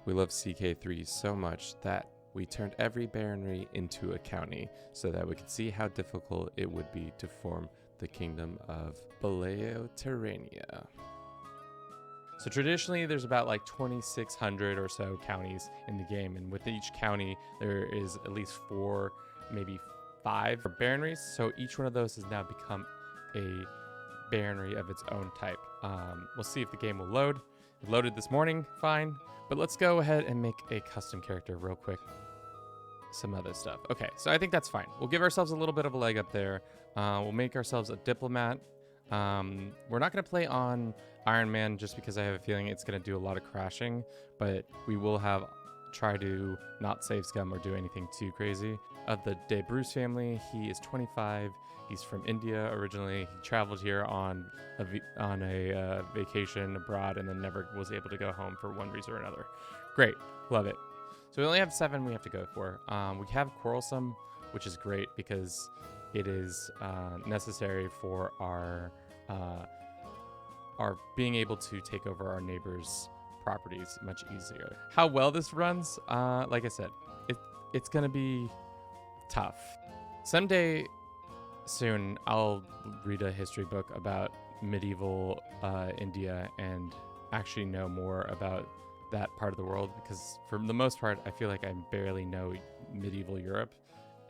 We love CK3 so much that we turned every barony into a county so that we could see how difficult it would be to form the kingdom of Baleo-Tyrrhenia. So traditionally, there's about like 2,600 or so counties in the game, and with each county, there is at least 4, maybe 5 baronies. So each one of those has now become a barony of its own type. We'll see if the game will load. It loaded this morning, fine. But let's go ahead and make a custom character real quick. Some other stuff. Okay, so I think that's fine. We'll give ourselves a little bit of a leg up there. We'll make ourselves a diplomat. We're not going to play on Iron Man just because I have a feeling it's going to do a lot of crashing, but we will try to not save scum or do anything too crazy. Of the De Bruce family, he is 25. He's from India originally. He traveled here on a vacation abroad and then never was able to go home for one reason or another. Great, love it. So we only have 7 we have to go for. We have Quarrelsome, which is great because it is necessary for our being able to take over our neighbors' properties much easier. How well this runs, like I said, it's gonna be tough. Someday soon I'll read a history book about medieval India and actually know more about that part of the world, because for the most part I feel like I barely know medieval Europe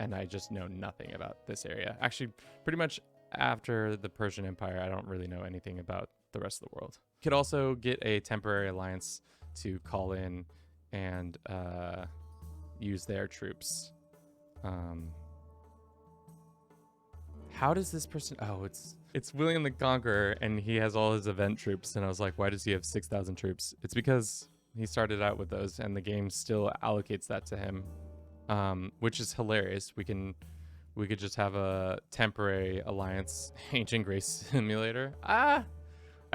and I just know nothing about this area. Actually, pretty much after the Persian Empire, I don't really know anything about the rest of the world. You could also get a temporary alliance to call in and use their troops. How does this person... Oh, it's William the Conqueror, and he has all his event troops, and I was like, why does he have 6,000 troops? It's because he started out with those, and the game still allocates that to him, which is hilarious. We could just have a temporary alliance ancient grace simulator. I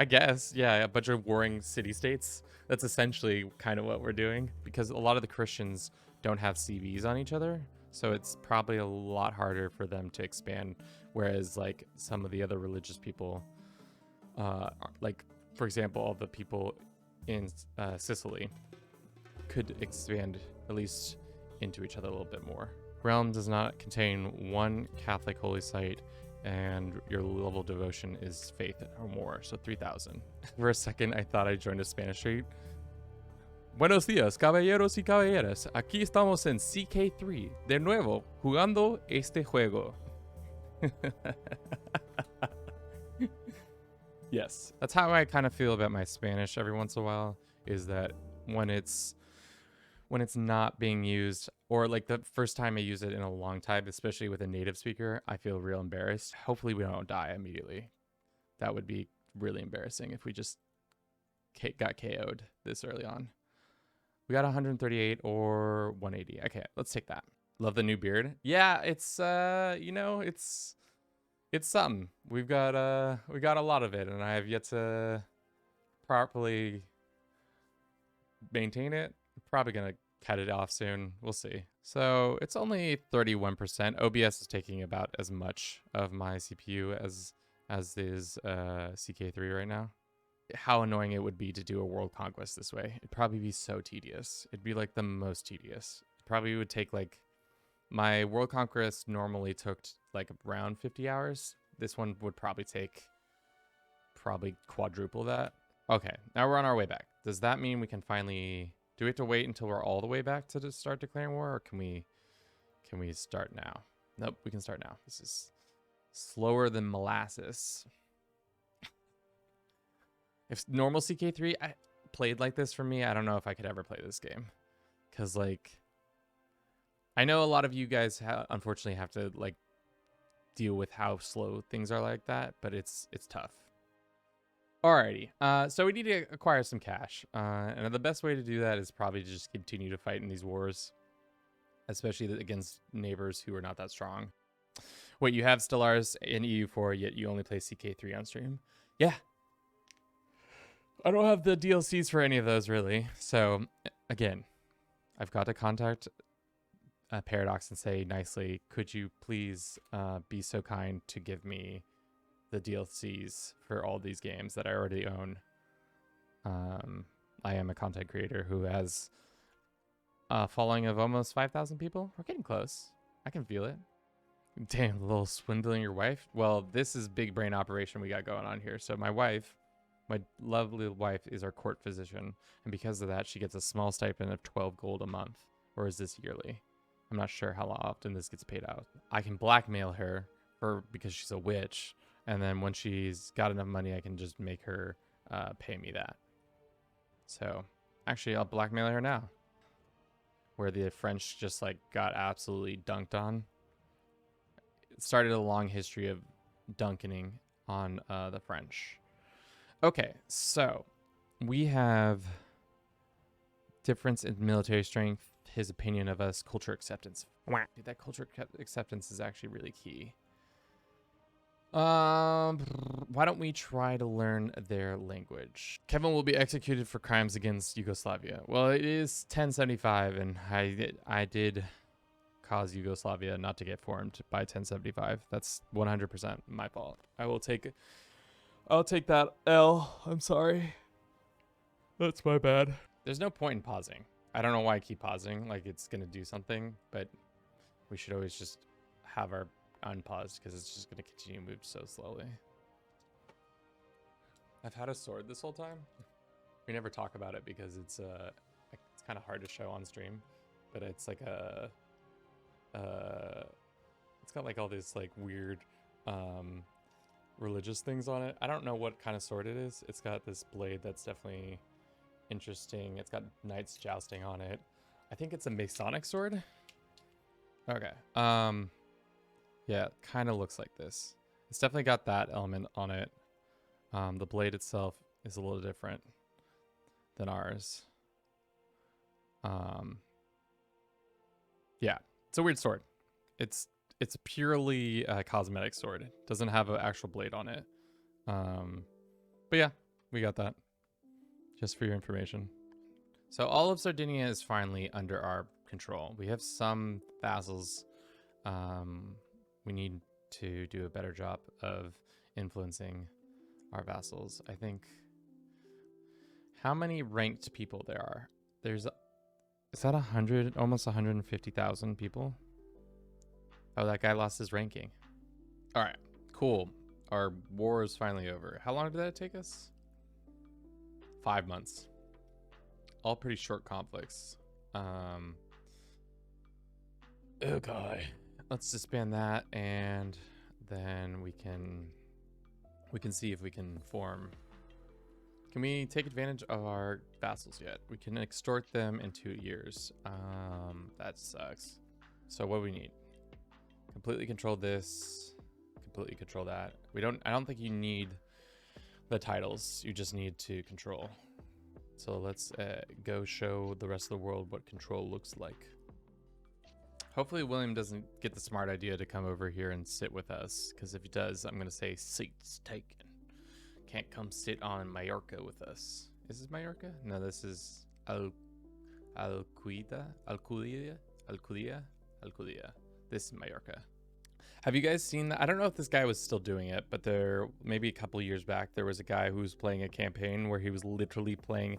guess, yeah, a bunch of warring city-states. That's essentially kind of what we're doing, because a lot of the Christians don't have CVs on each other, so it's probably a lot harder for them to expand, whereas like some of the other religious people, like for example, all the people in Sicily could expand at least into each other a little bit more. Realm does not contain one Catholic holy site, and your level of devotion is faith or more, so 3,000. For a second, I thought I joined a Spanish street. Buenos días, caballeros y caballeras. Aquí estamos en CK3, de nuevo, jugando este juego. Yes, that's how I kind of feel about my Spanish every once in a while, is that when it's not being used, or like the first time I use it in a long time, especially with a native speaker, I feel real embarrassed. Hopefully we don't die immediately. That would be really embarrassing if we just got KO'd this early on. We got 138 or 180. Okay, let's take that. Love the new beard. Yeah, it's it's something. We got a lot of it, and I have yet to properly maintain it. Probably gonna cut it off soon. We'll see. So it's only 31%. OBS is taking about as much of my CPU as is CK3 right now. How annoying it would be to do a world conquest this way. It'd probably be so tedious. It'd be like the most tedious. It probably would take like, my world conquest normally took like around 50 hours. This one would probably take quadruple that. Okay, now we're on our way back. Does that mean we can finally... Do we have to wait until we're all the way back to start declaring war, or can we start now? Nope, we can start now. This is slower than molasses. If normal CK3 played like this for me, I don't know if I could ever play this game. Because, like, I know a lot of you guys unfortunately have to, like, deal with how slow things are like that, but it's tough. Alrighty, so we need to acquire some cash, and the best way to do that is probably to just continue to fight in these wars, especially against neighbors who are not that strong. Wait, you have Stellaris and EU4, yet you only play CK3 on stream? Yeah. I don't have the DLCs for any of those, really. So, again, I've got to contact Paradox and say nicely, could you please be so kind to give me the DLCs for all these games that I already own. I am a content creator who has following of almost 5,000 people. We're getting close. I can feel it. Damn, a little swindling your wife. Well, this is big brain operation we got going on here. So my wife, my lovely wife, is our court physician, and because of that, she gets a small stipend of 12 gold a month. Or is this yearly? I'm not sure how often this gets paid out. I can blackmail her because she's a witch, and then when she's got enough money, I can just make her pay me that. So actually, I'll blackmail her now. Where the French just like got absolutely dunked on. It started a long history of dunkening on the French. Okay, so we have difference in military strength, his opinion of us, culture acceptance. Dude, that culture acceptance is actually really key. Why don't we try to learn their language? Kevin will be executed for crimes against Yugoslavia. Well, it is 1075, and I did cause Yugoslavia not to get formed by 1075. That's 100% my fault. I'll take that L. I'm sorry. That's my bad. There's no point in pausing. I don't know why I keep pausing, like it's gonna do something, but we should always just have our unpaused because it's just gonna continue to move so slowly. I've had a sword this whole time. We never talk about it because it's kind of hard to show on stream, but it's like it's got like all these like weird religious things on it. I don't know what kind of sword it is. It's got this blade that's definitely interesting. It's got knights jousting on it. I think it's a Masonic sword. Okay. Yeah, it kind of looks like this. It's definitely got that element on it. The blade itself is a little different than ours. Yeah, it's a weird sword. It's a purely cosmetic sword. It doesn't have an actual blade on it. But yeah, we got that. Just for your information. So all of Sardinia is finally under our control. We have some vassals. We need to do a better job of influencing our vassals. I think how many ranked people there are? Is that 100, almost 150,000 people? Oh, that guy lost his ranking. All right, cool. Our war is finally over. How long did that take us? 5 months. All pretty short conflicts. Okay. Let's disband that, and then we can see if we can form. Can we take advantage of our vassals yet? We can extort them in 2 years. That sucks. So what do we need? Completely control this. Completely control that. I don't think you need the titles. You just need to control. So let's go show the rest of the world what control looks like. Hopefully William doesn't get the smart idea to come over here and sit with us, because if he does, I'm going to say seats taken. Can't come sit on Mallorca with us. Is this Mallorca? No, this is Alcudia. This is Mallorca. Have you guys seen that? I don't know if this guy was still doing it, but maybe a couple years back, there was a guy who was playing a campaign where he was literally playing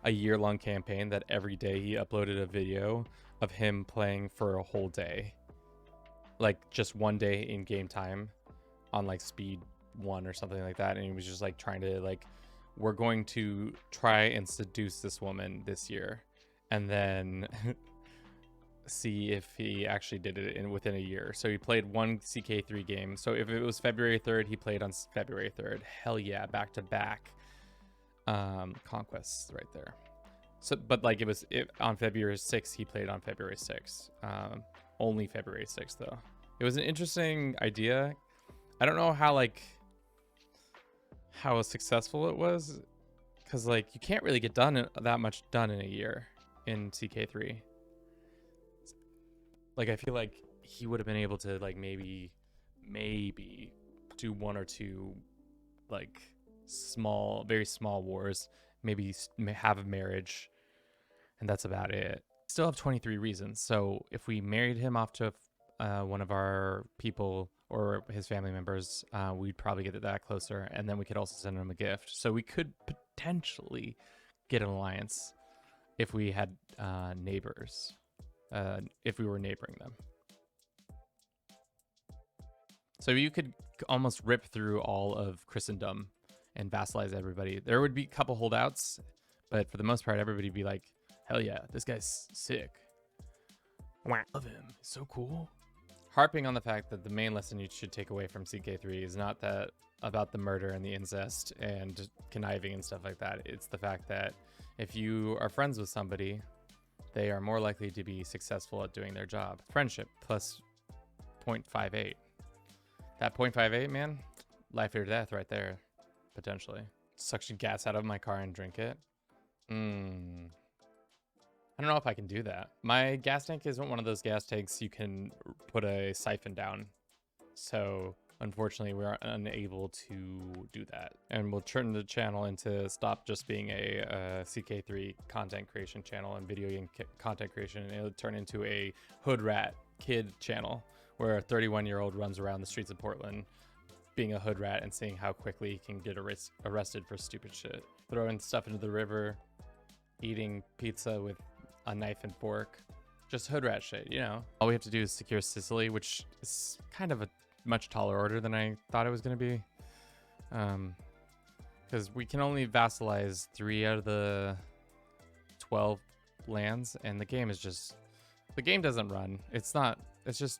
a year-long campaign that every day he uploaded a video of him playing for a whole day. Like just one day in game time on like speed 1 or something like that. And he was just like trying to like, we're going to try and seduce this woman this year. And then see if he actually did it within a year. So he played one CK3 game. So if it was February 3rd, he played on February 3rd. Hell yeah, back to back conquests right there. So, but like on February 6th, he played on February 6th. Only February 6th though. It was an interesting idea. I don't know how successful it was, because like you can't really get that much done in a year in CK3. Like I feel like he would have been able to like maybe do 1 or 2 like very small wars, maybe have a marriage, and that's about it. Still have 23 reasons. So if we married him off to one of our people or his family members, we'd probably get that closer, and then we could also send him a gift. So we could potentially get an alliance. if we had neighbors, if we were neighboring them. So you could almost rip through all of Christendom and vassalize everybody. There would be a couple holdouts, but for the most part, everybody would be like, hell yeah, this guy's sick. Love him. He's so cool. Harping on the fact that the main lesson you should take away from CK3 is not that about the murder and the incest and conniving and stuff like that. It's the fact that if you are friends with somebody, they are more likely to be successful at doing their job. Friendship plus 0.58. That 0.58, man, life or death right there, potentially. Suction gas out of my car and drink it. I don't know if I can do that. My gas tank isn't one of those gas tanks you can put a siphon down. So unfortunately, we are unable to do that. And we'll turn the channel into stop just being a CK3 content creation channel and video game content creation. And it'll turn into a hood rat kid channel where a 31-year-old runs around the streets of Portland being a hood rat and seeing how quickly he can get arrested for stupid shit. Throwing stuff into the river, eating pizza with a knife and fork, just hood rat shit, you know. All we have to do is secure Sicily, which is kind of a much taller order than I thought it was going to be. Because we can only vassalize 3 out of the 12 lands, and the game doesn't run. It's just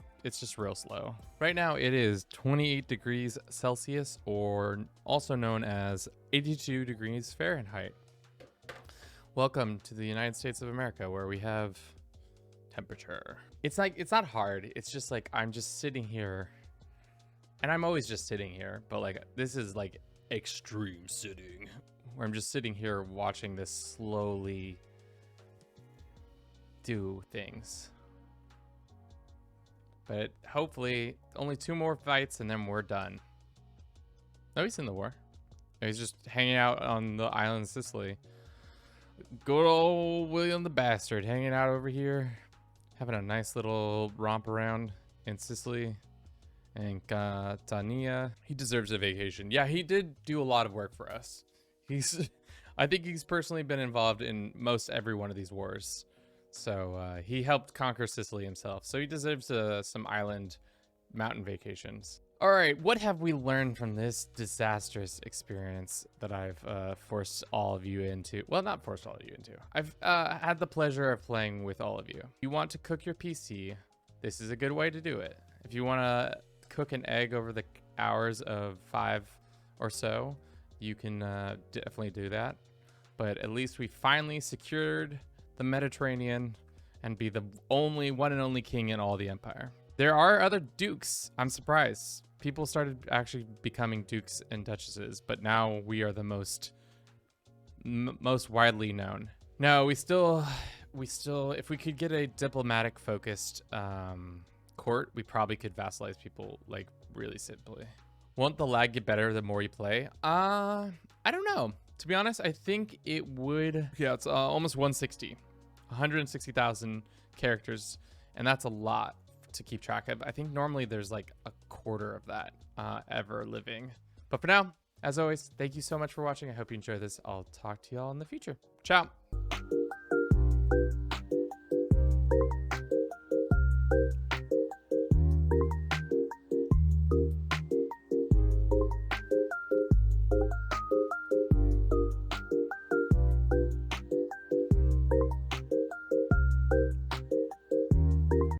real slow. Right now it is 28 degrees Celsius, or also known as 82 degrees Fahrenheit. Welcome to the United States of America, where we have temperature. It's not hard. It's just like, I'm just sitting here, and I'm always just sitting here, but like, this is like extreme sitting, where I'm just sitting here watching this slowly do things. But hopefully only 2 more fights and then we're done. No, he's in the war. He's just hanging out on the island of Sicily. Good old William the Bastard hanging out over here, having a nice little romp around in Sicily and Catania. He deserves a vacation. Yeah, he did do a lot of work for us. I think he's personally been involved in most every one of these wars. So he helped conquer Sicily himself. So he deserves some island mountain vacations. All right, what have we learned from this disastrous experience that I've forced all of you into? Well, not forced all of you into. I've had the pleasure of playing with all of you. If you want to cook your PC, this is a good way to do it. If you want to cook an egg over the hours of 5 or so, you can definitely do that. But at least we finally secured the Mediterranean and be the one and only king in all the empire. There are other dukes. I'm surprised. People started actually becoming dukes and duchesses, but now we are the most widely known. No, we still, if we could get a diplomatic focused court, we probably could vassalize people like really simply. Won't the lag get better the more you play? I don't know. To be honest, I think it would. Yeah, it's almost 160,000 characters, and that's a lot to keep track of. I think normally there's like a quarter of that ever living. But for now, as always, thank you so much for watching. I hope you enjoyed this. I'll talk to y'all in the future. Ciao.